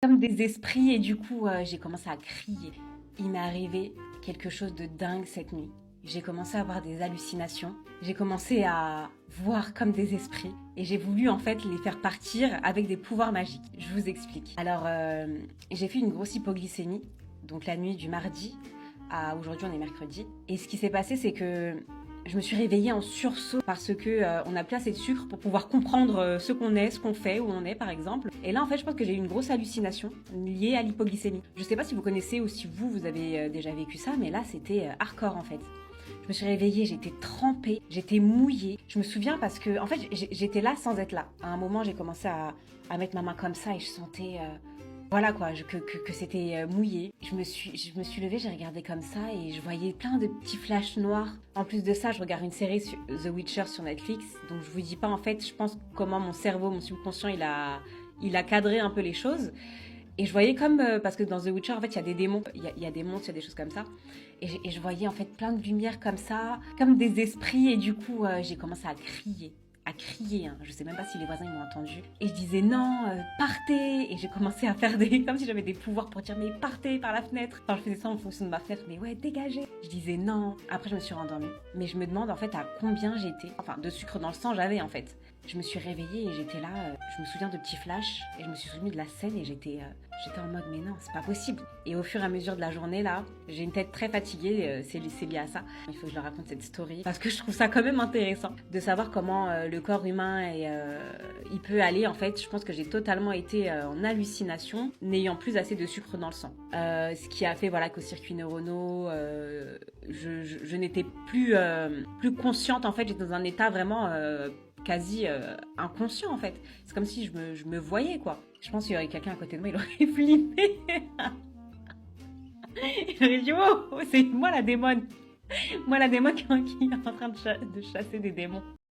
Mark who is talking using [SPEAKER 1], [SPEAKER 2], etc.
[SPEAKER 1] comme des esprits et du coup, j'ai commencé à crier. Il m'est arrivé quelque chose de dingue cette nuit. J'ai commencé à avoir des hallucinations. J'ai commencé à voir comme des esprits et j'ai voulu en fait les faire partir avec des pouvoirs magiques. Je vous explique. Alors, j'ai fait une grosse hypoglycémie, donc la nuit du mardi à aujourd'hui, on est mercredi. Et ce qui s'est passé, c'est que je me suis réveillée en sursaut parce que on n'a plus assez de sucre pour pouvoir comprendre ce qu'on est, ce qu'on fait, où on est par exemple. Et là en fait je pense que j'ai eu une grosse hallucination liée à l'hypoglycémie. Je sais pas si vous connaissez ou si vous avez déjà vécu ça, mais là c'était hardcore en fait. Je me suis réveillée, j'étais trempée, j'étais mouillée. Je me souviens parce que en fait j'étais là sans être là. À un moment j'ai commencé à mettre ma main comme ça et je sentais voilà quoi, que c'était mouillé. Je me suis levée, j'ai regardé comme ça et je voyais plein de petits flashs noirs. En plus de ça, je regarde une série sur The Witcher sur Netflix. Donc je vous dis pas en fait, je pense comment mon cerveau, mon subconscient, il a cadré un peu les choses. Et je voyais comme, parce que dans The Witcher, en fait, il y a des démons, il y a des monstres, il y a des choses comme ça. Et je voyais en fait plein de lumière comme ça, comme des esprits. Et du coup, j'ai commencé à crier. À crier, hein. Je sais même pas si les voisins ils m'ont entendu. Et je disais non, partez. Et j'ai commencé à faire des, comme si j'avais des pouvoirs pour dire mais partez par la fenêtre. Enfin, je faisais ça en fonction de ma fenêtre, mais ouais, dégagez. Je disais non. Après, je me suis rendormie. Mais je me demande en fait à combien j'étais, enfin de sucre dans le sang j'avais en fait. Je me suis réveillée et j'étais là, je me souviens de petits flashs et je me suis souvenue de la scène et j'étais en mode mais non, c'est pas possible. Et au fur et à mesure de la journée là, j'ai une tête très fatiguée, c'est lié à ça. Il faut que je leur raconte cette story parce que je trouve ça quand même intéressant de savoir comment le corps humain il peut aller en fait. Je pense que j'ai totalement été en hallucination n'ayant plus assez de sucre dans le sang. Ce qui a fait voilà qu'aux circuits neuronaux, je n'étais plus consciente en fait, j'étais dans un état vraiment quasi inconscient en fait. C'est comme si je me voyais quoi. Je pense qu'il y aurait quelqu'un à côté de moi, il aurait flippé. Il aurait dit oh, c'est moi la démone. Moi la démon qui est en train de chasser des démons.